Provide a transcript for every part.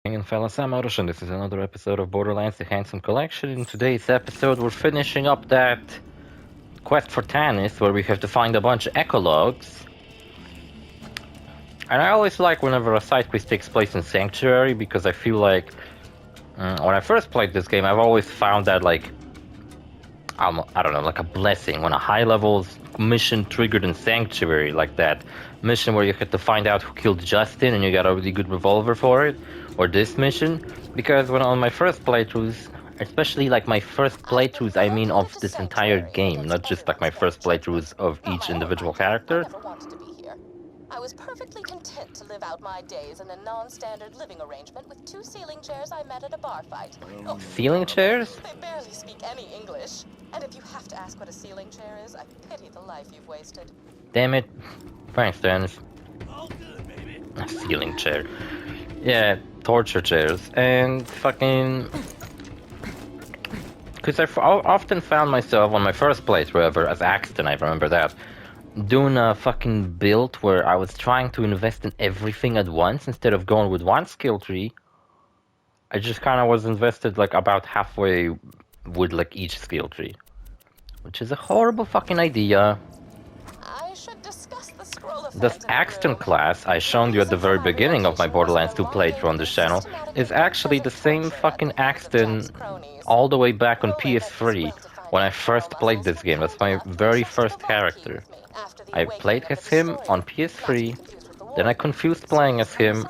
And fellas, I'm OrosZ, and this is another episode of Borderlands The Handsome Collection. In today's episode, we're finishing up that quest for Tanis, where we have to find a bunch of ecologues. And I always like whenever a side quest takes place in Sanctuary, because I feel like when I first played this game, I've always found that, like, I don't know, like a blessing when a high-level mission triggered in Sanctuary, like that mission where you had to find out who killed Justin and you got a really good revolver for it, or this mission, because when on my first playthroughs, especially like my first playthroughs, I mean of this entire game, not just like my first playthroughs of each individual character. I was perfectly content to live out my days in a non-standard living arrangement with two ceiling chairs I met at a bar fight. Oh, Ceiling chairs? they barely speak any English. And if you have to ask what a ceiling chair is, I pity the life you've wasted. Damn it. Thanks, Dennis. A ceiling chair. Yeah, torture chairs. And fucking... Because I often found myself on my first playthrough ever as Axton, I remember that, doing a fucking build where I was trying to invest in everything at once instead of going with one skill tree. I just kind of was invested like about halfway with like each skill tree, which is a horrible fucking idea. I should discuss the scroll effect. This Axton class I shown you at the very beginning of my Borderlands 2 playthrough on this channel is actually the same fucking Axton all the way back on PS3 when I first played this game. That's my very first character. I played as him on PS3, then I confused playing as him,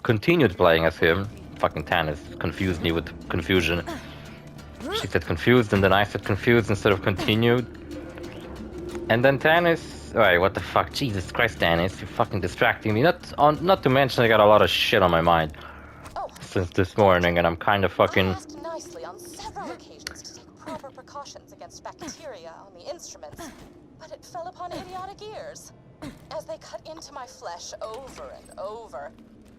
continued playing as him. Fucking Tanis confused me with confusion. She said confused, and then I said confused instead of continued. And then Tanis... Alright, what the fuck? Jesus Christ, Tanis, you're fucking distracting me. Not to mention I got a lot of shit on my mind since this morning, and I'm kind of fucking... I asked nicely on several occasions to take proper precautions against bacteria on the instruments, but it fell upon idiotic ears. As they cut into my flesh over and over,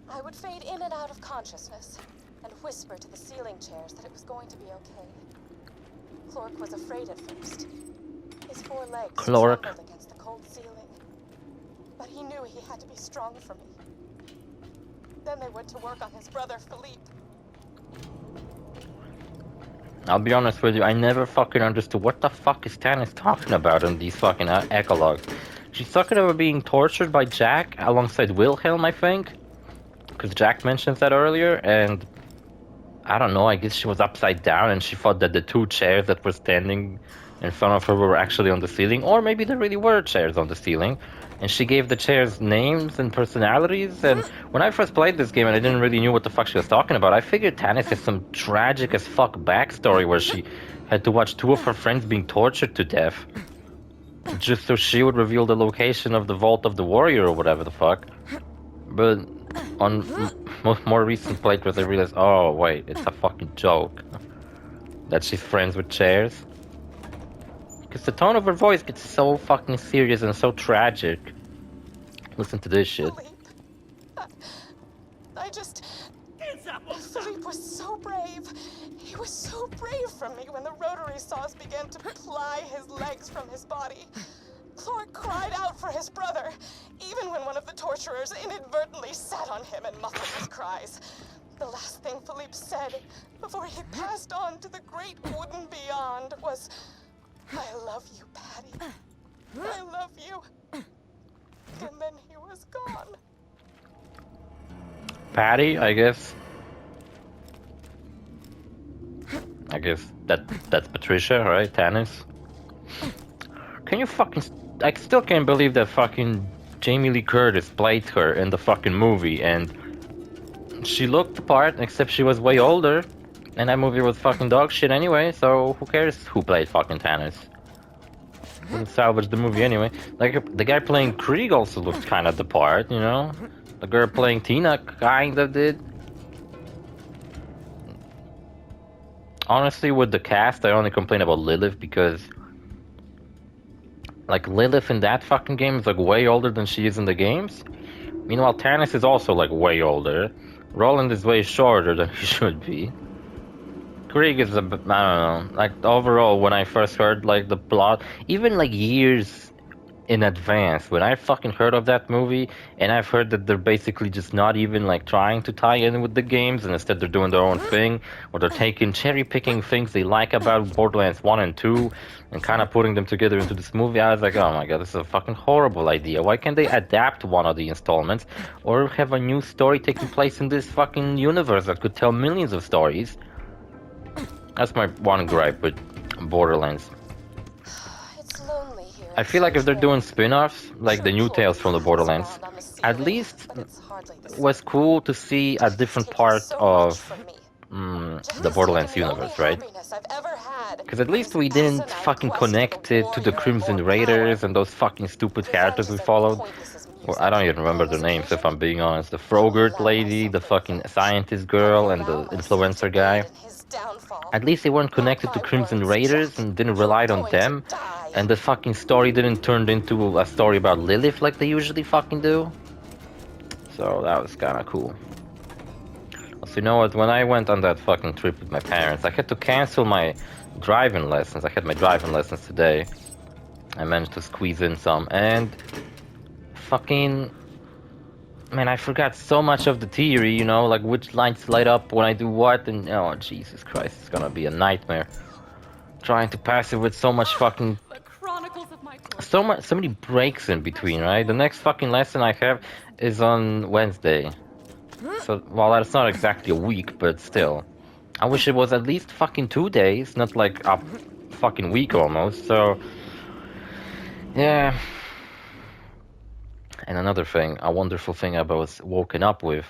I would fade in and out of consciousness and whisper to the ceiling chairs that it was going to be okay. Clork was afraid at first. His four legs Clork trembled against the cold ceiling, but he knew he had to be strong for me. Then they went to work on his brother, Philippe. I'll be honest with you, I never fucking understood what the fuck is Tanis talking about in these fucking ecologues. She's talking about being tortured by Jack alongside Wilhelm, I think. Because Jack mentions that earlier, and I don't know, I guess she was upside down and she thought that the two chairs that were standing in front of her were actually on the ceiling, or maybe there really were chairs on the ceiling, and she gave the chairs names and personalities. And when I first played this game and I didn't really know what the fuck she was talking about, I figured Tanis has some tragic as fuck backstory where she had to watch two of her friends being tortured to death just so she would reveal the location of the Vault of the Warrior or whatever the fuck. But on more recent playthroughs I realized, oh wait, it's a fucking joke that she's friends with chairs. Because the tone of her voice gets so fucking serious and so tragic. Listen to this shit. Philippe was so brave. He was so brave for me when the rotary saws began to ply his legs from his body. Clork cried out for his brother, even when one of the torturers inadvertently sat on him and muffled his cries. The last thing Philippe said before he passed on to the great wooden beyond was, "I love you, Patty. I love you." And then he was gone. Patty, I guess that's Patricia, right? Tanis. Can you fucking... I still can't believe that fucking Jamie Lee Curtis played her in the fucking movie, and she looked the part, except she was way older, and that movie was fucking dog shit anyway, so who cares who played fucking Tanis? Wouldn't salvage the movie anyway. Like, the guy playing Krieg also looked kind of the part, you know? The girl playing Tina kind of did. Honestly, with the cast, I only complain about Lilith because... like, Lilith in that fucking game is like way older than she is in the games. Meanwhile, Tanis is also like way older. Roland is way shorter than he should be. Krieg is a bit, I don't know, like overall when I first heard like the plot, even like years in advance. When I fucking heard of that movie, and I've heard that they're basically just not even like trying to tie in with the games, and instead they're doing their own thing, or they're taking cherry picking things they like about Borderlands 1 and 2 and kind of putting them together into this movie, I was like, oh my god, this is a fucking horrible idea. Why can't they adapt one of the installments or have a new story taking place in this fucking universe that could tell millions of stories? That's my one gripe with Borderlands. It's lonely here. I feel like if they're doing spin-offs, like the new tales from the Borderlands, at least it was cool to see a different part of the Borderlands universe, right? Because at least we didn't fucking connect it to the Crimson Raiders and those fucking stupid characters we followed. Well, I don't even remember their names, if I'm being honest. The Frogurt lady, the fucking scientist girl, and the influencer guy. At least they weren't connected to Crimson Raiders and didn't rely on them. And the fucking story didn't turn into a story about Lilith like they usually fucking do. So that was kind of cool. So you know what, when I went on that fucking trip with my parents, I had to cancel my driving lessons. I had my driving lessons today. I managed to squeeze in some, and fucking, man, I forgot so much of the theory, you know, like which lights light up when I do what, and oh Jesus Christ, it's gonna be a nightmare. Trying to pass it with so much fucking, so many breaks in between, right? The next fucking lesson I have is on Wednesday. So, well, that's not exactly a week, but still. I wish it was at least fucking 2 days, not like a fucking week almost, so... Yeah. And another thing, a wonderful thing I was woken up with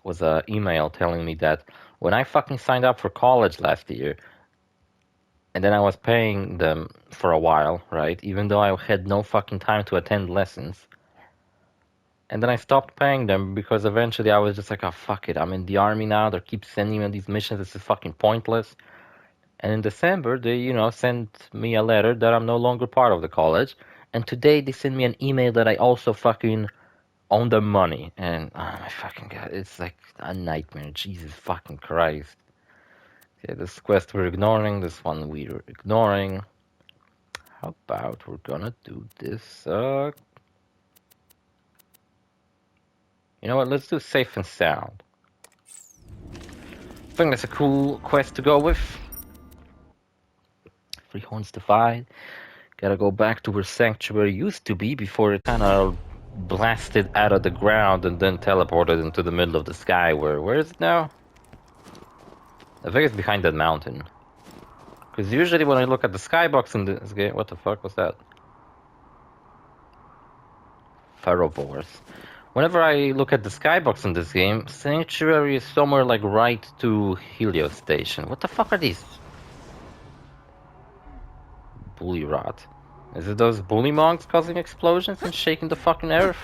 was an email telling me that when I fucking signed up for college last year, and then I was paying them for a while, right? Even though I had no fucking time to attend lessons. And then I stopped paying them because eventually I was just like, oh, fuck it. I'm in the army now. They keep sending me these missions. This is fucking pointless. And in December, they, you know, sent me a letter that I'm no longer part of the college. And today they sent me an email that I also fucking own the money. And, oh my fucking god, it's like a nightmare. Jesus fucking Christ. Okay, this quest we're ignoring. This one we're ignoring. How about we're gonna do this, you know what, let's do safe and sound. I think that's a cool quest to go with. Three Horns Divide. Gotta go back to where Sanctuary used to be before it kind of blasted out of the ground and then teleported into the middle of the sky. Where is it now? I think it's behind that mountain. Because usually when I look at the skybox in this game... What the fuck was that? Ferrovores. Whenever I look at the skybox in this game, Sanctuary is somewhere like right to Helios Station. What the fuck are these? Bully rot. Is it those bully monks causing explosions and shaking the fucking earth?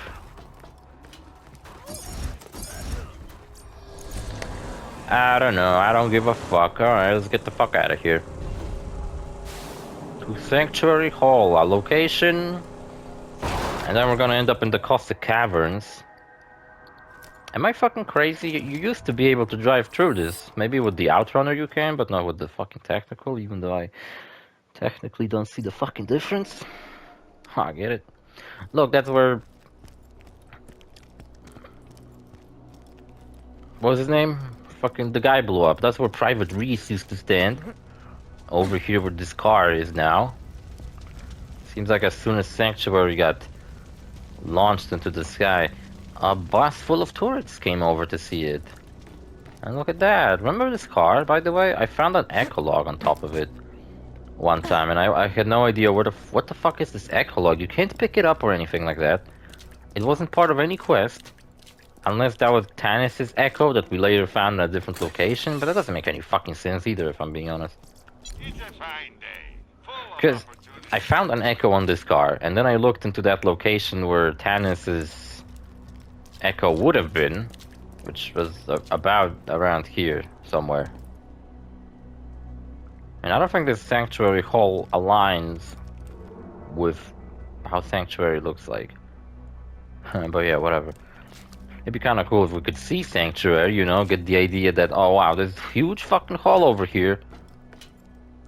I don't know, I don't give a fuck. Alright, let's get the fuck out of here. To Sanctuary Hall, a location. And then we're gonna end up in the caustic caverns. Am I fucking crazy? You used to be able to drive through this. Maybe with the Outrunner you can, but not with the fucking technical, even though I technically don't see the fucking difference. I get it. Look, that's where... What was his name? Fucking the guy blew up. That's where Private Reese used to stand. Over here where this car is now. Seems like as soon as Sanctuary got launched into the sky, a bus full of tourists came over to see it. And look at that. Remember this car, by the way? I found an echolog on top of it one time, and I had no idea what the fuck is this echolog. You can't pick it up or anything like that. It wasn't part of any quest. Unless that was Tannis' echo that we later found in a different location, but that doesn't make any fucking sense either, if I'm being honest. Because I found an echo on this car, and then I looked into that location where Tannis' echo would have been, which was about around here somewhere. And I don't think this Sanctuary Hall aligns with how Sanctuary looks like. But yeah, whatever. It'd be kind of cool if we could see Sanctuary, you know, get the idea that, oh wow, there's a huge fucking hall over here.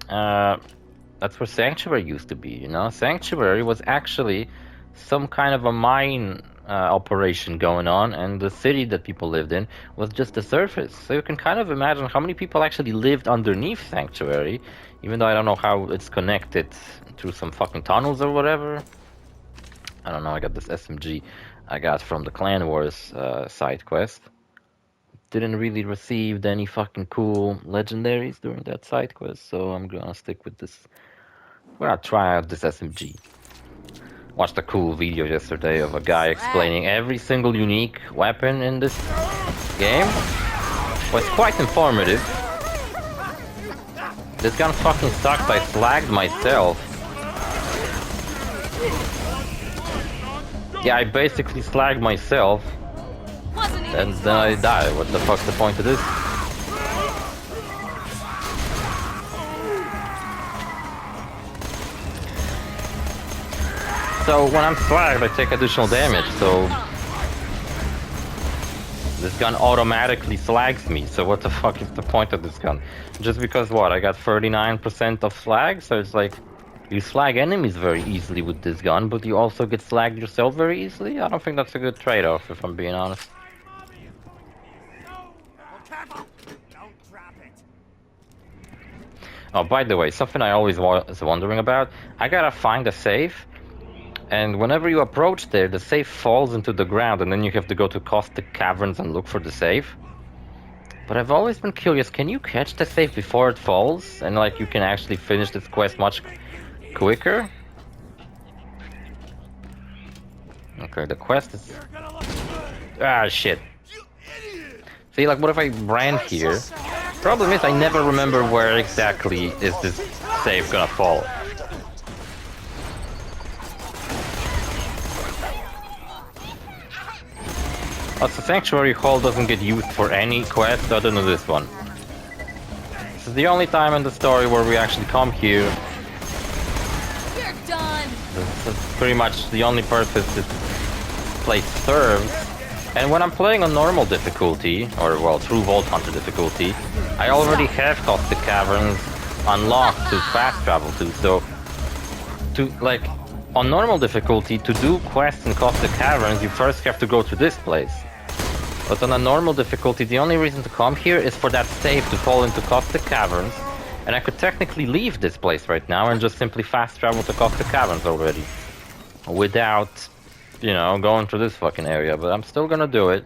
That's where Sanctuary used to be, you know? Sanctuary was actually some kind of a mine operation going on, and the city that people lived in was just the surface. So you can kind of imagine how many people actually lived underneath Sanctuary, even though I don't know how it's connected through some fucking tunnels or whatever. I don't know, I got this SMG I got from the Clan Wars side quest. Didn't really receive any fucking cool legendaries during that side quest, so I'm gonna stick with this. We're gonna try out this SMG. Watched a cool video yesterday of a guy explaining every single unique weapon in this game. Was quite informative. This gun fucking sucks, I slagged myself. Yeah, I basically slagged myself. And then I die. What the fuck's the point of this? So when I'm slagged, I take additional damage, so this gun automatically slags me, so what the fuck is the point of this gun? Just because what, I got 39% of slag, so it's like, you slag enemies very easily with this gun, but you also get slagged yourself very easily? I don't think that's a good trade-off, if I'm being honest. Oh, by the way, something I always was wondering about, I gotta find a safe, and whenever you approach there, the safe falls into the ground, and then you have to go to Caustic Caverns and look for the safe. But I've always been curious, can you catch the safe before it falls? And like, you can actually finish this quest much quicker? Okay, the quest is... Ah, shit. See, like, what if I ran here? Problem is, I never remember where exactly is this safe gonna fall. Also, Sanctuary Hall doesn't get used for any quest other than this one. This is the only time in the story where we actually come here. You're done. This is pretty much the only purpose this place serves. And when I'm playing on normal difficulty, or well, true Vault Hunter difficulty, I already have Caustic Caverns unlocked to fast travel to, so like, on normal difficulty, to do quests in Caustic Caverns, you first have to go to this place. But on a normal difficulty, the only reason to come here is for that safe to fall into Caustic Caverns, and I could technically leave this place right now and just simply fast travel to Caustic Caverns already. Without, you know, going through this fucking area, but I'm still gonna do it.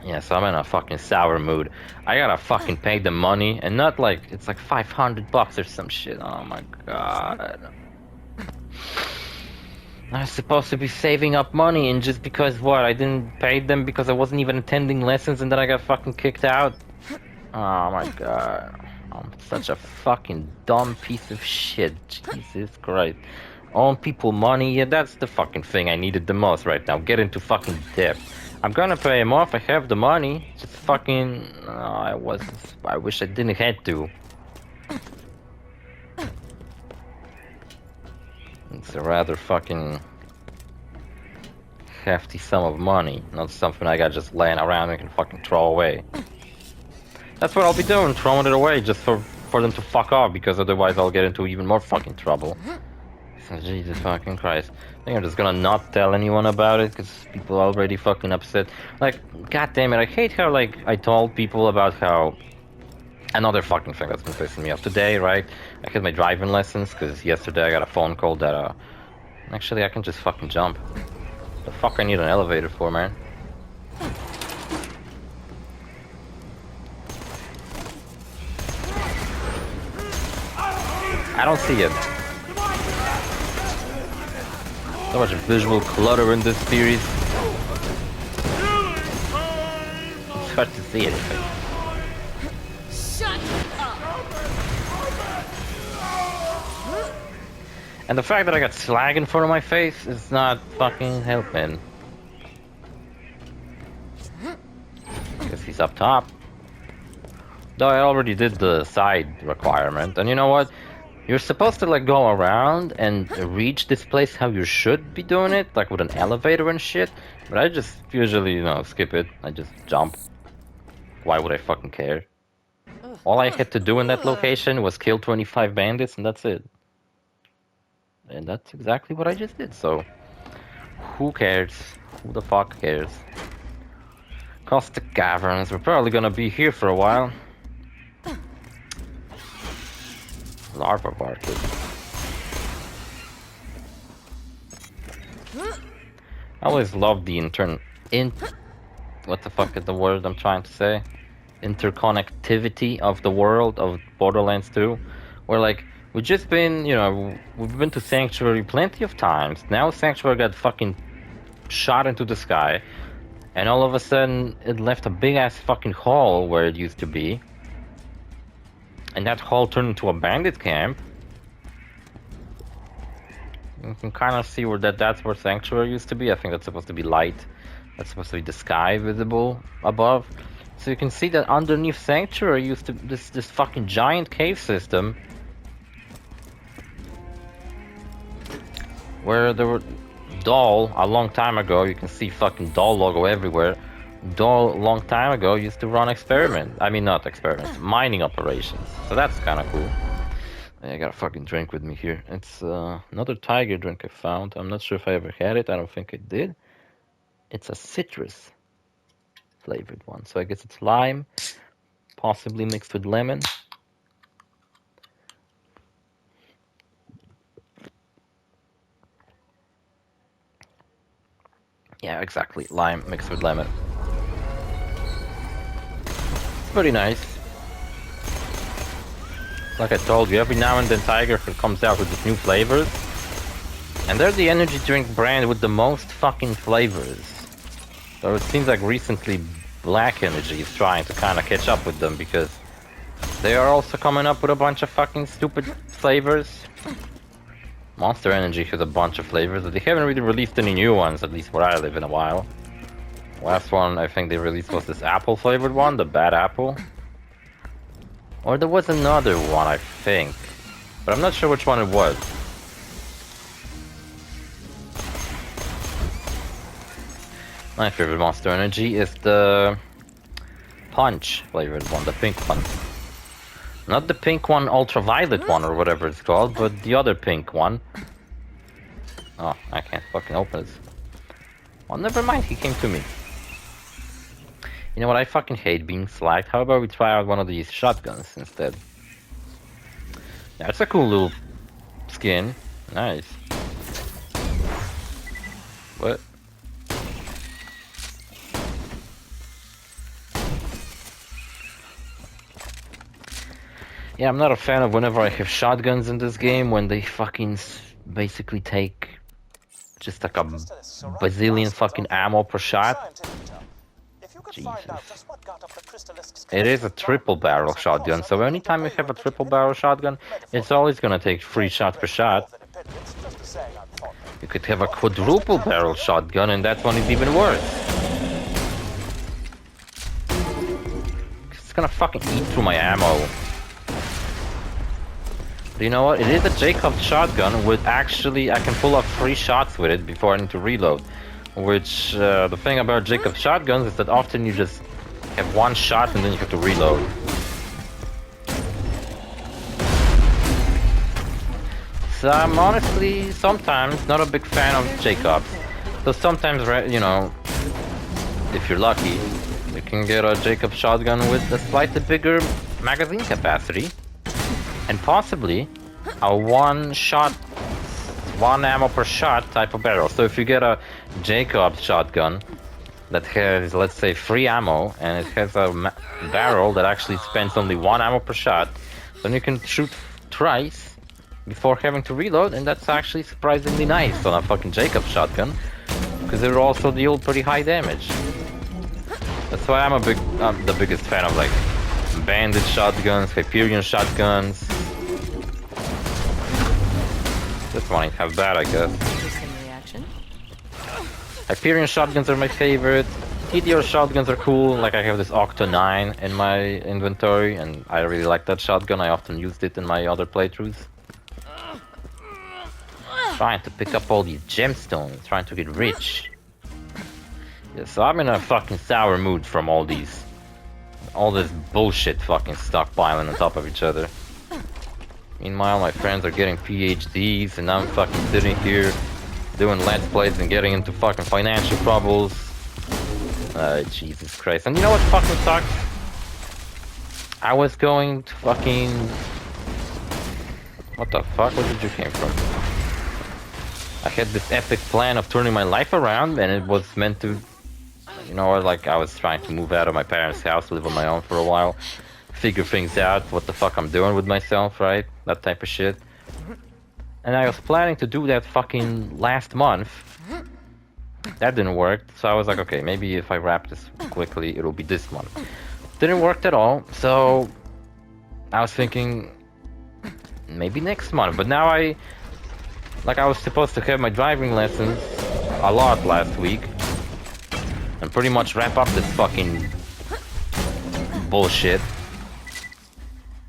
Yeah, so I'm in a fucking sour mood. I gotta fucking pay the money, and not like, it's like 500 bucks or some shit. Oh my god. I was supposed to be saving up money, and just because what, I didn't pay them because I wasn't even attending lessons, and then I got fucking kicked out? Oh my god. I'm such a fucking dumb piece of shit. Jesus Christ. Own people money, yeah, that's the fucking thing I needed the most right now. Get into fucking debt. I'm gonna pay him off, I have the money. Just fucking... I wish I didn't have to. It's a rather fucking hefty sum of money, not something I got just laying around and can fucking throw away. That's what I'll be doing, throwing it away just for them to fuck off, because otherwise I'll get into even more fucking trouble. So, Jesus fucking Christ. I think I'm just gonna not tell anyone about it, because people are already fucking upset. Like, god damn it, I hate how, like, I told people about how... Another fucking thing that's been pissing me off today, right? I had my driving lessons, because yesterday I got a phone call that, actually, I can just fucking jump. The fuck I need an elevator for, man? I don't see it. So much visual clutter in this series. It's hard to see anything. Shut up. And the fact that I got slag in front of my face is not fucking helping. Guess he's up top. Though I already did the side requirement, and you know what? You're supposed to like go around and reach this place how you should be doing it, like with an elevator and shit. But I just usually, you know, skip it. I just jump. Why would I fucking care? All I had to do in that location was kill 25 bandits and that's it. And that's exactly what I just did, so who cares? Who the fuck cares? Cost the Caverns, we're probably gonna be here for a while. Larva market. I always loved the what the fuck is the word I'm trying to say? Interconnectivity of the world of Borderlands 2. Where like we've just been, you know, we've been to Sanctuary plenty of times. Now Sanctuary got fucking shot into the sky, and all of a sudden it left a big ass fucking hole where it used to be. And that hole turned into a bandit camp. You can kind of see where that's where Sanctuary used to be. I think that's supposed to be light. That's supposed to be the sky visible above. So you can see that underneath Sanctuary used to this fucking giant cave system. Where there were Doll a long time ago. You can see fucking Doll logo everywhere. Doll a long time ago used to run not experiments, mining operations. So that's kind of cool. I got a fucking drink with me here. It's another tiger drink I found. I'm not sure if I ever had it. I don't think I did. It's a citrus flavored one. So I guess it's lime, possibly mixed with lemon. Yeah, exactly. Lime mixed with lemon. It's pretty nice. Like I told you, every now and then Tiger comes out with these new flavors. And they're the energy drink brand with the most fucking flavors. So it seems like recently Black Energy is trying to kind of catch up with them because they are also coming up with a bunch of fucking stupid flavors. Monster Energy has a bunch of flavors, but they haven't really released any new ones, at least where I live, in a while. Last one I think they released was this apple flavored one, the Bad Apple. Or there was another one, I think. But I'm not sure which one it was. My favorite Monster Energy is the Punch flavored one, the pink one. Not the pink one, ultraviolet one, or whatever it's called, but the other pink one. Oh, I can't fucking open it. Well, never mind, he came to me. You know what, I fucking hate being slacked. How about we try out one of these shotguns instead? That's a cool little skin. Nice. What? Yeah, I'm not a fan of whenever I have shotguns in this game, when they fucking basically take just like a bazillion fucking ammo per shot. Jesus. It is a triple barrel shotgun, so anytime you have a triple barrel shotgun, it's always gonna take 3 shots per shot. You could have a quadruple barrel shotgun, and that one is even worse. It's gonna fucking eat through my ammo. But you know what? It is a Jacobs shotgun with actually, I can pull off 3 shots with it before I need to reload. Which, the thing about Jacobs shotguns is that often you just have 1 shot and then you have to reload. So I'm honestly sometimes not a big fan of Jacobs. So sometimes, you know, if you're lucky, you can get a Jacobs shotgun with a slightly bigger magazine capacity. And possibly a 1 ammo per shot type of barrel. So if you get a Jacobs shotgun that has, let's say, 3 ammo, and it has a barrel that actually spends only 1 ammo per shot, then you can shoot twice before having to reload, and that's actually surprisingly nice on a fucking Jacobs shotgun, because they also deal pretty high damage. That's why I'm the biggest fan of like Bandit shotguns, Hyperion shotguns. This one ain't half bad, I guess. Interesting reaction. Hyperion shotguns are my favorite. TDR shotguns are cool. Like I have this Octo 9 in my inventory, and I really like that shotgun. I often used it in my other playthroughs. Trying to pick up all these gemstones, trying to get rich. Yeah, so I'm in a fucking sour mood from all this bullshit fucking stockpiling on top of each other. Meanwhile, my friends are getting PhDs, and I'm fucking sitting here doing Let's Plays and getting into fucking financial troubles. Jesus Christ. And you know what fucking sucks? I was going to fucking... What the fuck? Where did you came from? I had this epic plan of turning my life around, and it was meant to... You know, like, I was trying to move out of my parents' house, live on my own for a while. Figure things out, what the fuck I'm doing with myself, right? That type of shit. And I was planning to do that fucking last month. That didn't work, so I was like, okay, maybe if I wrap this quickly, it'll be this month. Didn't work at all, so I was thinking maybe next month. But now I was supposed to have my driving lessons a lot last week and pretty much wrap up this fucking bullshit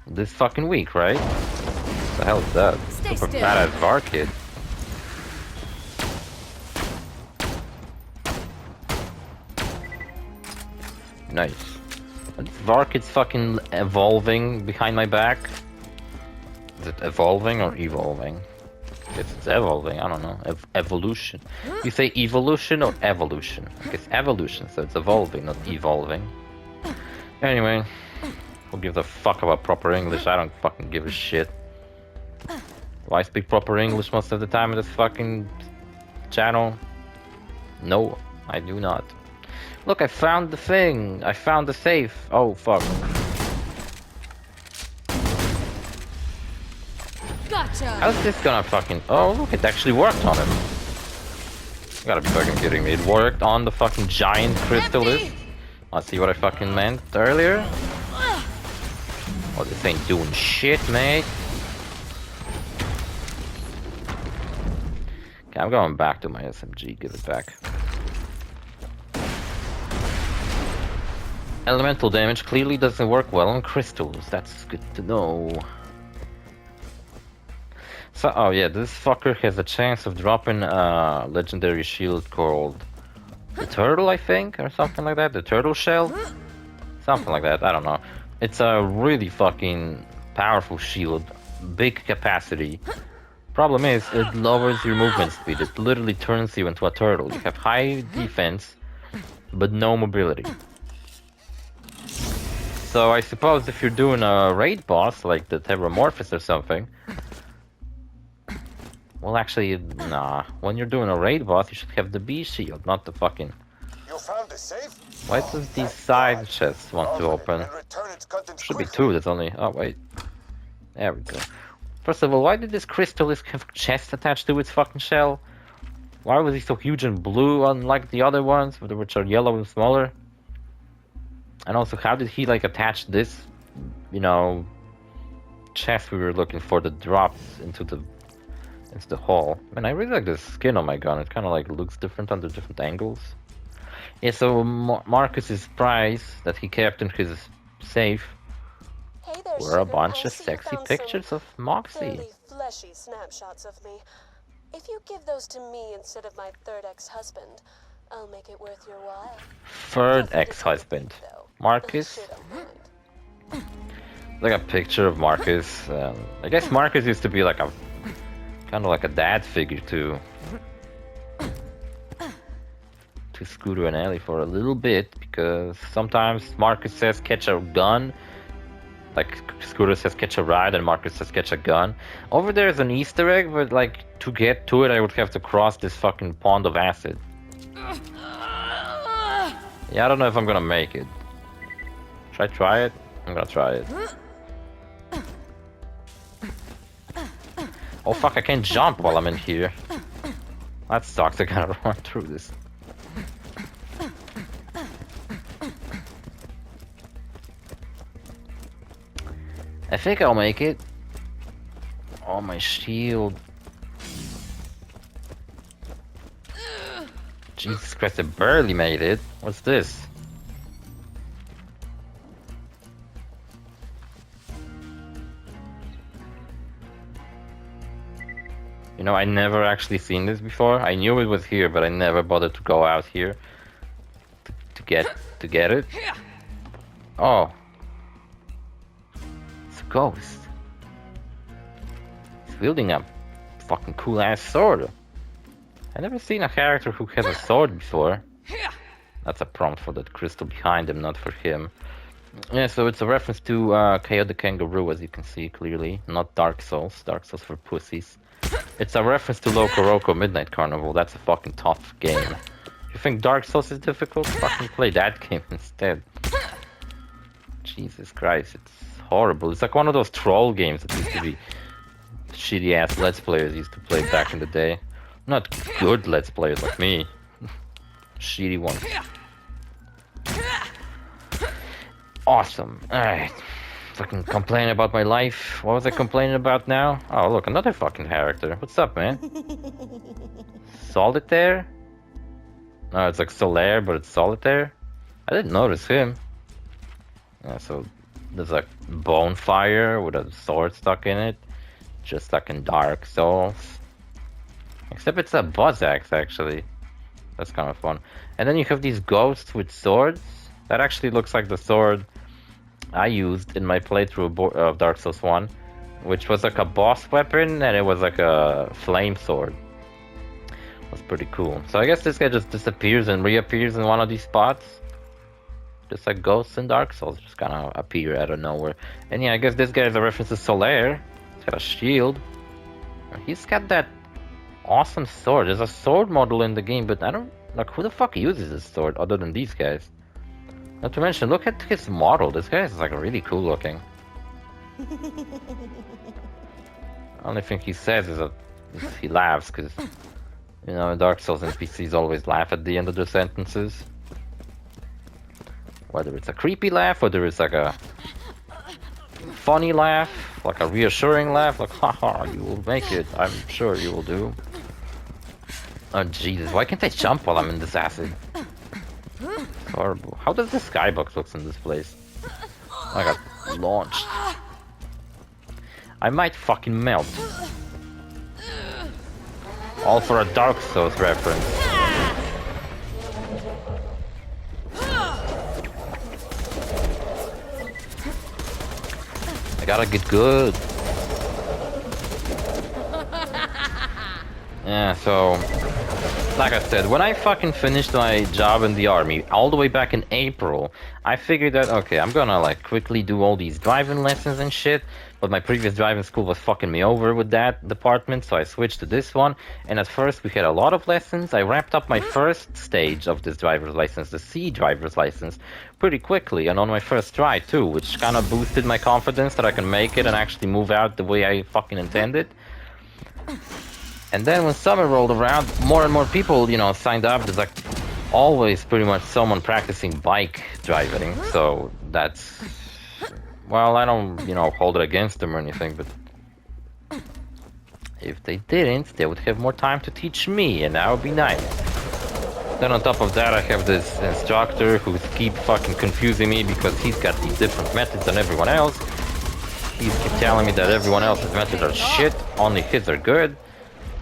this fucking week, right? What the hell is that? Super badass VAR kid. Nice. This VAR kid's fucking evolving behind my back. Is it evolving or evolving? I guess it's evolving, I don't know. Evolution. You say evolution or evolution? I guess evolution, so it's evolving, not evolving. Anyway, who gives a fuck about proper English? I don't fucking give a shit. Do I speak proper English most of the time in this fucking channel? No, I do not. Look, I found the thing! I found the safe! Oh, fuck. Gotcha. How's this gonna fucking... Oh, look, it actually worked on him. You gotta be fucking kidding me. It worked on the fucking giant crystallis. Let's see what I fucking meant earlier. Oh, this ain't doing shit, mate. Okay, I'm going back to my SMG. Give it back. Elemental damage clearly doesn't work well on crystals. That's good to know. So, oh yeah, this fucker has a chance of dropping a legendary shield called the Turtle, I think, or something like that. The Turtle Shell? Something like that, I don't know. It's a really fucking powerful shield. Big capacity. Problem is, it lowers your movement speed. It literally turns you into a turtle. You have high defense, but no mobility. So I suppose if you're doing a raid boss, like the Terramorphous or something... Well, actually, nah. When you're doing a raid boss, you should have the B shield, not the fucking... You found the safe? Why does these side chests want to open? Should be two, there's only... Oh, wait. There we go. First of all, why did this crystallis have chest attached to its fucking shell? Why was he so huge and blue, unlike the other ones, which are yellow and smaller? And also, how did he, like, attach this, you know, chest we were looking for that drops into the hull? I mean, I really like the skin on my gun. It kind of, like, looks different under different angles. Yeah, so Marcus's prize that he kept in his safe Hey there, were a sugar. bunch I of see you sexy found pictures some of Moxie. fairly fleshy snapshots of me. If you give those to me instead of my third ex-husband, I'll make it worth your while. Third ex-husband. Marcus? Like a picture of Marcus. I guess Marcus used to be like a kind of like a dad figure to Scooter and Ellie for a little bit, because sometimes Marcus says catch a gun, like Scooter says catch a ride, and Marcus says catch a gun. Over there is an Easter egg, but like to get to it I would have to cross this fucking pond of acid. Yeah, I don't know if I'm gonna make it. Should I try it? I'm gonna try it. Oh fuck, I can't jump while I'm in here. That sucks, I gotta run through this. I think I'll make it. Oh, my shield. Jesus Christ, I barely made it. What's this? You know, I never actually seen this before. I knew it was here, but I never bothered to go out here to get it. Oh. It's a ghost. wielding a fucking cool ass sword. I've never seen a character who has a sword before. That's a prompt for that crystal behind him, not for him. Yeah, so it's a reference to KO the Kangaroo, as you can see clearly. Not Dark Souls. Dark Souls for pussies. It's a reference to Loco Roco Midnight Carnival. That's a fucking tough game. You think Dark Souls is difficult? Fucking play that game instead. Jesus Christ, it's horrible. It's like one of those troll games that used to be shitty ass Let's Players used to play back in the day. Not good Let's Players like me. Shitty ones. Awesome. Alright. Fucking complaining about my life. What was I complaining about now? Oh, look, another fucking character. What's up, man? Solitaire? No, it's like Solaire, but it's Solitaire. I didn't notice him. Yeah, so there's like bonfire with a sword stuck in it. Just like in Dark Souls. Except it's a buzz axe, actually. That's kind of fun. And then you have these ghosts with swords. That actually looks like the sword I used in my playthrough of Dark Souls 1. Which was like a boss weapon, and it was like a flame sword. That's pretty cool. So I guess this guy just disappears and reappears in one of these spots. Just like ghosts in Dark Souls, just kind of appear out of nowhere. And yeah, I guess this guy is a reference to Solaire. He's got a shield. He's got that awesome sword. There's a sword model in the game, but I don't... Like, who the fuck uses this sword other than these guys? Not to mention, look at his model. This guy is like really cool looking. Only thing he says is that he laughs, because, you know, in Dark Souls NPCs always laugh at the end of their sentences. Whether it's a creepy laugh, whether it's like a funny laugh, like a reassuring laugh, like, haha, you will make it, I'm sure you will do. Oh Jesus, why can't I jump while I'm in this acid? It's horrible. How does the skybox look in this place? I got launched. I might fucking melt. All for a Dark Souls reference. I gotta get good. Yeah, so... Like I said, when I fucking finished my job in the army, all the way back in April, I figured that, okay, I'm gonna like quickly do all these driving lessons and shit, but my previous driving school was fucking me over with that department, so I switched to this one, and at first we had a lot of lessons. I wrapped up my first stage of this driver's license, the C driver's license, pretty quickly, and on my first try too, which kind of boosted my confidence that I can make it and actually move out the way I fucking intended. And then when summer rolled around, more and more people, you know, signed up. There's like always pretty much someone practicing bike driving. So that's, well, I don't, you know, hold it against them or anything, but if they didn't, they would have more time to teach me, and that would be nice. Then on top of that, I have this instructor who keep fucking confusing me because he's got these different methods than everyone else. He's keep telling me that everyone else's methods are shit, only his are good.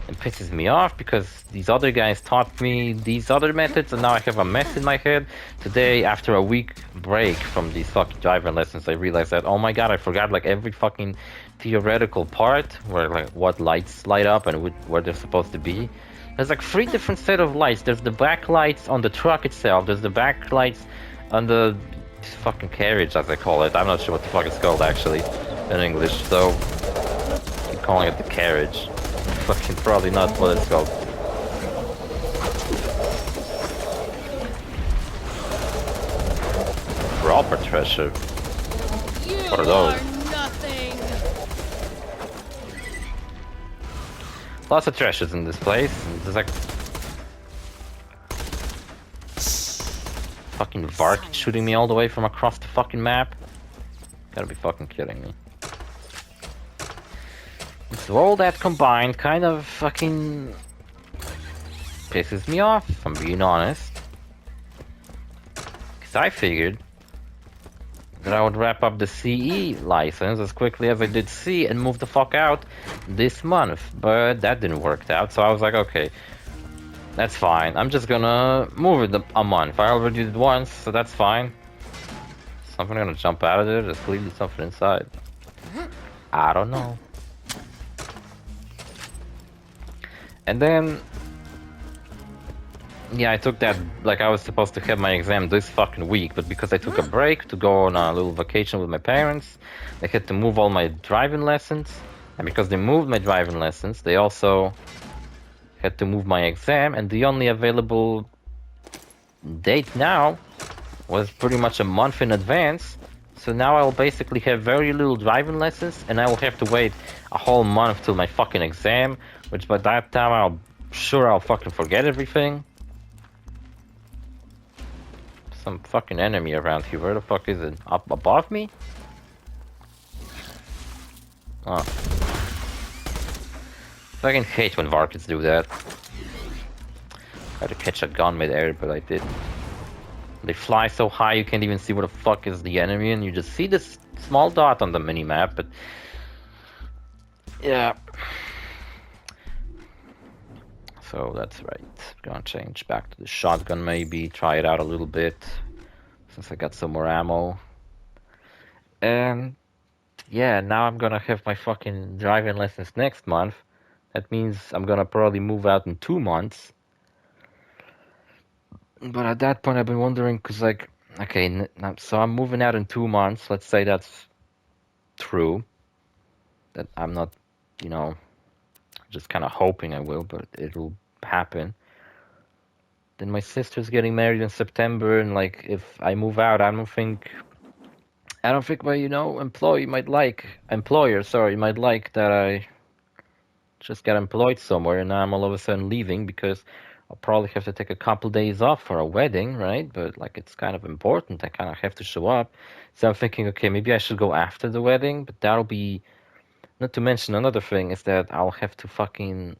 It pisses me off because these other guys taught me these other methods and now I have a mess in my head. Today, after a week break from these fucking driving lessons, I realized that, oh my god, I forgot like every fucking theoretical part where like what lights light up and where they're supposed to be. There's like 3 different set of lights. There's the back lights on the truck itself. There's the back lights on the fucking carriage, as I call it. I'm not sure what the fuck it's called actually in English, so I keep calling it the carriage. Fucking probably not what it's called. Proper treasure. What are those? Nothing. Lots of treasures in this place. There's like fucking Vark shooting me all the way from across the fucking map. Gotta be fucking kidding me. So all that combined kind of fucking pisses me off, if I'm being honest. Because I figured that I would wrap up the CE license as quickly as I did C and move the fuck out this month. But that didn't work out, so I was like, okay, that's fine. I'm just gonna move it a month. I already did once, so that's fine. Something gonna jump out of there? There's clearly something inside. I don't know. And then, yeah, I took that, like I was supposed to have my exam this fucking week, but because I took a break to go on a little vacation with my parents, they had to move all my driving lessons. And because they moved my driving lessons, they also had to move my exam, and the only available date now was pretty much a month in advance. So now I'll basically have very little driving lessons, and I will have to wait a whole month till my fucking exam, which by that time I'll fucking forget everything. Some fucking enemy around here. Where the fuck is it? Up above me? Oh. Fucking hate when Varkets do that. Tried to catch a gun mid-air, but I didn't. They fly so high you can't even see where the fuck is the enemy, and you just see this small dot on the mini-map, but... yeah. So that's right. Gonna change back to the shotgun maybe, try it out a little bit, since I got some more ammo. And... yeah, now I'm gonna have my fucking driving lessons next month. That means I'm gonna probably move out in 2 months. But at that point, I've been wondering, because, like, okay, so I'm moving out in 2 months. Let's say that's true. That I'm not, you know, just kind of hoping I will, but it'll happen. Then my sister's getting married in September, and, like, if I move out, I don't think my, you know, employer might like that I just got employed somewhere, and now I'm all of a sudden leaving because I'll probably have to take a couple days off for a wedding, right? But, like, it's kind of important. I kind of have to show up. So I'm thinking, okay, maybe I should go after the wedding, but that'll be... not to mention another thing is that I'll have to fucking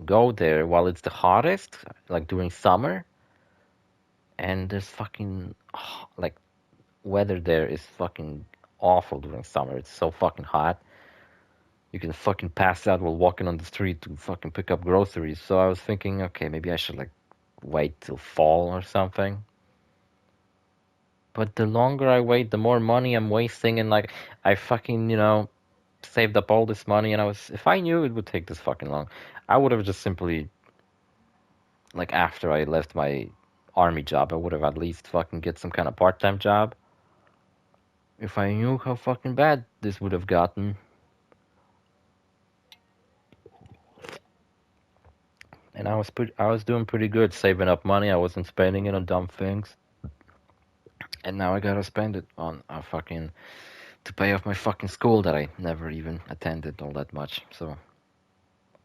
go there while it's the hottest, like during summer. And there's fucking... like, weather there is fucking awful during summer. It's so fucking hot. You can fucking pass out while walking on the street to fucking pick up groceries. So I was thinking, okay, maybe I should, like, wait till fall or something. But the longer I wait, the more money I'm wasting, and, like, I fucking, you know, saved up all this money, and if I knew it would take this fucking long, I would have just simply, like, after I left my army job, I would have at least fucking get some kind of part-time job. If I knew how fucking bad this would have gotten. And I was doing pretty good saving up money. I wasn't spending it on dumb things. And now I gotta spend it on to pay off my fucking school that I never even attended all that much. So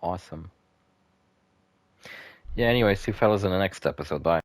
awesome. Yeah, anyway, see you fellas in the next episode. Bye.